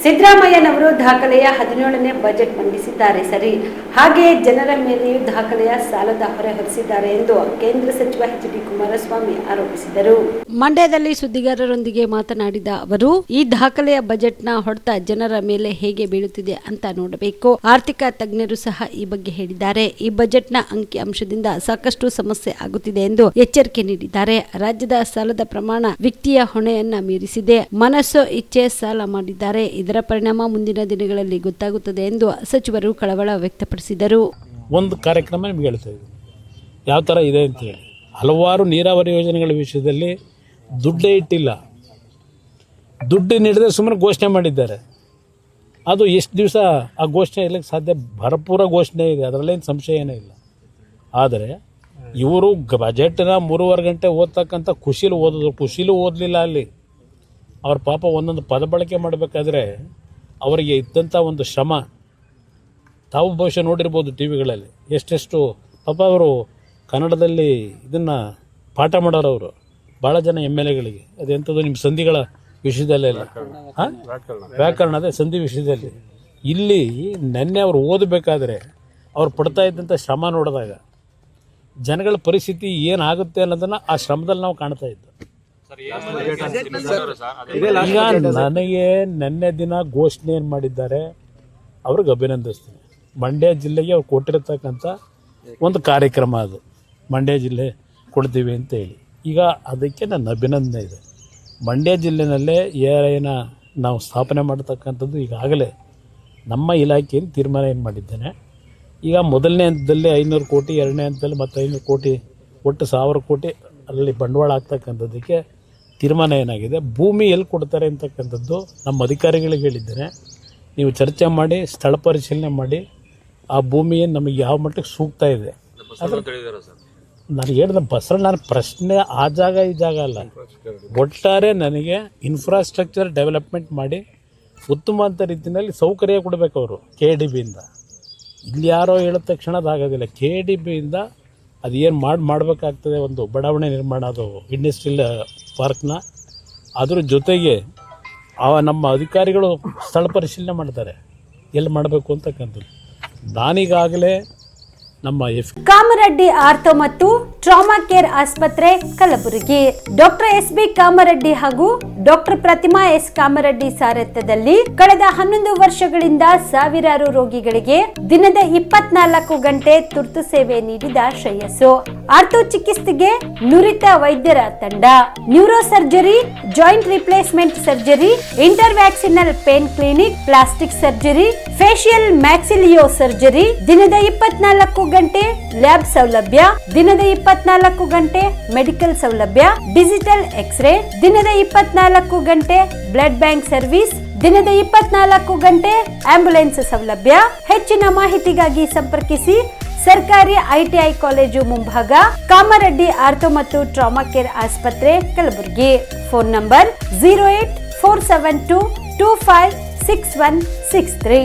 ಸಿದ್ದರಾಮಯ್ಯನವರು ದಾಖಲೆಯ 17ನೇ ಬಜೆಟ್ ಮಂಡಿಸಿದ್ದಾರೆ ಸರಿ, ಹಾಗೆಯೇ ಜನರ ಮೇಲೆಯೂ ದಾಖಲೆಯ ಸಾಲದ ಹೊರೆ ಹೊರಿಸಿದ್ದಾರೆ ಎಂದು ಕೇಂದ್ರ ಸಚಿವ ಎಚ್.ಡಿ. ಕುಮಾರಸ್ವಾಮಿ ಆರೋಪಿಸಿದರು. ಮಂಡ್ಯದಲ್ಲಿ ಸುದ್ದಿಗಾರರೊಂದಿಗೆ ಮಾತನಾಡಿದ ಅವರು, ಈ ದಾಖಲೆಯ ಬಜೆಟ್ನ ಹೊಡೆತ ಜನರ ಮೇಲೆ ಹೇಗೆ ಬೀಳುತ್ತಿದೆ ಅಂತ ನೋಡಬೇಕು. ಆರ್ಥಿಕ ತಜ್ಞರು ಸಹ ಈ ಬಗ್ಗೆ ಹೇಳಿದ್ದಾರೆ. ಈ ಬಜೆಟ್ನ ಅಂಕಿ ಅಂಶದಿಂದ ಸಾಕಷ್ಟು ಸಮಸ್ಯೆ ಆಗುತ್ತಿದೆ ಎಂದು ಎಚ್ಚರಿಕೆ ನೀಡಿದ್ದಾರೆ. ರಾಜ್ಯದ ಸಾಲದ ಪ್ರಮಾಣ ವಿತ್ತೀಯ ಹೊಣೆಯನ್ನ ಮೀರಿಸಿದೆ. ಮನಸ್ಸೋ ಇಚ್ಛೆ ಸಾಲ ಮಾಡಿದ್ದಾರೆ. ಇದರ ಪರಿಣಾಮ ಮುಂದಿನ ದಿನಗಳಲ್ಲಿ ಗೊತ್ತಾಗುತ್ತದೆ ಎಂದು ಸಚಿವರು ಕಳವಳ ವ್ಯಕ್ತಪಡಿಸಿದರು. ಒಂದು ಕಾರ್ಯಕ್ರಮ ನಿಮ್ಗೆ ಹೇಳ್ತಾ ಇದ್ದೀನಿ, ಯಾವ ಥರ ಇದೆ ಅಂತ ಹೇಳಿ. ಹಲವಾರು ನೀರಾವರಿ ಯೋಜನೆಗಳ ವಿಷಯದಲ್ಲಿ ದುಡ್ಡೇ ಇಟ್ಟಿಲ್ಲ, ದುಡ್ಡು ನೀಡದೆ ಸುಮ್ಮನೆ ಘೋಷಣೆ ಮಾಡಿದ್ದಾರೆ. ಅದು ಎಷ್ಟು ದಿವಸ ಆ ಘೋಷಣೆ ಇರಲಿಕ್ಕೆ ಸಾಧ್ಯ? ಭರಪೂರ ಘೋಷಣೆ ಇದೆ, ಅದರಲ್ಲೇನು ಸಂಶಯ ಏನೂ ಇಲ್ಲ. ಆದರೆ ಇವರು ಬಜೆಟ್ನ 3.5 ಗಂಟೆ ಓದ್ತಕ್ಕಂಥ ಖುಷಿಲೂ ಓದಲಿಲ್ಲ. ಅಲ್ಲಿ ಅವ್ರ ಪಾಪ ಒಂದೊಂದು ಪದ ಬಳಕೆ ಮಾಡಬೇಕಾದ್ರೆ ಅವರಿಗೆ ಇದ್ದಂಥ ಒಂದು ಶ್ರಮ ತಾವು ಬಹುಶಃ ನೋಡಿರ್ಬೋದು ಟಿ ವಿಗಳಲ್ಲಿ. ಎಷ್ಟೆಷ್ಟು ಪಾಪ ಅವರು ಕನ್ನಡದಲ್ಲಿ ಇದನ್ನು ಪಾಠ ಮಾಡೋರು. ಅವರು ಭಾಳ ಜನ MLAಗಳಿಗೆ ಅದೆಂಥದ್ದು ನಿಮ್ಮ ಸಂಧಿಗಳ ವಿಷಯದಲ್ಲೆಲ್ಲ ವ್ಯಾಕರಣ ಅದೇ ಸಂಧಿ ವಿಷಯದಲ್ಲಿ. ಇಲ್ಲಿ ನೆನ್ನೆ ಅವರು ಓದಬೇಕಾದ್ರೆ ಅವ್ರು ಪಡ್ತಾ ಇದ್ದಂಥ ಶ್ರಮ ನೋಡಿದಾಗ ಜನಗಳ ಪರಿಸ್ಥಿತಿ ಏನಾಗುತ್ತೆ ಅನ್ನೋದನ್ನು ಆ ಶ್ರಮದಲ್ಲಿ ನಾವು ಕಾಣ್ತಾ ಇದ್ದು. ಈಗ ನನಗೆ ನಿನ್ನೆ ದಿನ ಘೋಷಣೆ ಏನು ಮಾಡಿದ್ದಾರೆ ಅವ್ರಿಗೆ ಅಭಿನಂದಿಸ್ತೀನಿ. ಮಂಡ್ಯ ಜಿಲ್ಲೆಗೆ ಅವ್ರು ಕೊಟ್ಟಿರತಕ್ಕಂಥ ಒಂದು ಕಾರ್ಯಕ್ರಮ ಅದು, ಮಂಡ್ಯ ಜಿಲ್ಲೆ ಕೊಡ್ತೀವಿ ಅಂತ ಹೇಳಿ. ಈಗ ಅದಕ್ಕೆ ನನ್ನ ಅಭಿನಂದನೆ ಇದೆ. ಮಂಡ್ಯ ಜಿಲ್ಲೆನಲ್ಲೇ ಏನ ನಾವು ಸ್ಥಾಪನೆ ಮಾಡತಕ್ಕಂಥದ್ದು ಈಗಾಗಲೇ ನಮ್ಮ ಇಲಾಖೆಯಲ್ಲಿ ತೀರ್ಮಾನ ಏನು ಮಾಡಿದ್ದೇನೆ. ಈಗ ಮೊದಲನೇ ಹಂತದಲ್ಲಿ 500 ಕೋಟಿ, ಎರಡನೇ ಹಂತದಲ್ಲಿ ಮತ್ತು 500 ಕೋಟಿ, ಒಟ್ಟು 1000 ಕೋಟಿ ಅಲ್ಲಿ ಬಂಡವಾಳ ಆಗ್ತಕ್ಕಂಥದ್ದಕ್ಕೆ ತೀರ್ಮಾನ ಏನಾಗಿದೆ. ಭೂಮಿ ಎಲ್ಲಿ ಕೊಡ್ತಾರೆ ಅಂತಕ್ಕಂಥದ್ದು ನಮ್ಮ ಅಧಿಕಾರಿಗಳಿಗೆ ಹೇಳಿದ್ದೇನೆ. ನೀವು ಚರ್ಚೆ ಮಾಡಿ, ಸ್ಥಳ ಪರಿಶೀಲನೆ ಮಾಡಿ, ಆ ಭೂಮಿ ನಮಗೆ ಯಾವ ಮಟ್ಟಕ್ಕೆ ಸೂಕ್ತ ಇದೆ. ನಾನು ಹೇಳಿದ ನಾನು ಪ್ರಶ್ನೆ ಆ ಜಾಗ ಈ ಜಾಗ ಅಲ್ಲ, ಒಟ್ಟಾರೆ ನನಗೆ ಇನ್ಫ್ರಾಸ್ಟ್ರಕ್ಚರ್ ಡೆವಲಪ್ಮೆಂಟ್ ಮಾಡಿ ಉತ್ತಮವಾದ ರೀತಿಯಲ್ಲಿ ಸೌಕರ್ಯ ಕೊಡಬೇಕು ಅವರು KDBಯಿಂದ. ಇಲ್ಲಿ ಯಾರೋ ಹೇಳಿದ ತಕ್ಷಣ ಅದಾಗೋದಿಲ್ಲ. KDBಯಿಂದ ಅದು ಏನು ಮಾಡಬೇಕಾಗ್ತದೆ, ಒಂದು ಬಡಾವಣೆ ನಿರ್ಮಾಣ, ಅದು ಇಂಡಸ್ಟ್ರಿಯಲ್ ಪಾರ್ಕ್ನ. ಅದ್ರ ಜೊತೆಗೆ ನಮ್ಮ ಅಧಿಕಾರಿಗಳು ಸ್ಥಳ ಪರಿಶೀಲನೆ ಮಾಡ್ತಾರೆ ಎಲ್ಲಿ ಮಾಡಬೇಕು ಅಂತಕ್ಕಂಥದ್ದು. ನಾನೀಗಾಗಲೇ ನಮ್ಮ ಕಾಮರೆಡ್ಡಿ ಆರ್ಥೋ ಮತ್ತು ಟ್ರಾಮಾ ಕೇರ್ ಆಸ್ಪತ್ರೆ ಕಲಬುರಗಿ, ಡಾಕ್ಟರ್ SB ಕಾಮರೆಡ್ಡಿ ಹಾಗೂ ಡಾಕ್ಟರ್ ಪ್ರತಿಮಾ S ಕಾಮರೆಡ್ಡಿ ಸಾರಥ್ಯದಲ್ಲಿ ಕಳೆದ 11 ವರ್ಷಗಳಿಂದ ಸಾವಿರಾರು ರೋಗಿಗಳಿಗೆ ದಿನದ 24 ಗಂಟೆ ತುರ್ತು ಸೇವೆ ನೀಡಿದ ಶ್ರೇಯಸ್ಸು. ಆರ್ಥೋ ಚಿಕಿತ್ಸೆಗೆ ನುರಿತ ವೈದ್ಯರ ತಂಡ, neuro surgery, joint replacement surgery, interventional pain clinic, plastic surgery, facial maxillo surgery, ದಿನದ 24 ಗಂಟೆ ಲ್ಯಾಬ್ ಸೌಲಭ್ಯ, ದಿನದ 24 ಗಂಟೆ ಮೆಡಿಕಲ್ ಸೌಲಭ್ಯ, ಡಿಜಿಟಲ್ ಎಕ್ಸ್ರೇ, ದಿನದ 24 ಗಂಟೆ ಬ್ಲಡ್ ಬ್ಯಾಂಕ್ ಸರ್ವಿಸ್, ದಿನದ 24 ಗಂಟೆ ಆಂಬ್ಯುಲೆನ್ಸ್ ಸೌಲಭ್ಯ. ಹೆಚ್ಚಿನ ಮಾಹಿತಿಗಾಗಿ ಸಂಪರ್ಕಿಸಿ ಸರ್ಕಾರಿ ITI ಕಾಲೇಜು ಮುಂಭಾಗ, ಕಾಮರೆಡ್ಡಿ ಆರ್ಥೋ ಮತ್ತು ಟ್ರಾಮಾ ಕೇರ್ ಆಸ್ಪತ್ರೆ ಕಲಬುರಗಿ. Phone number 084722566163.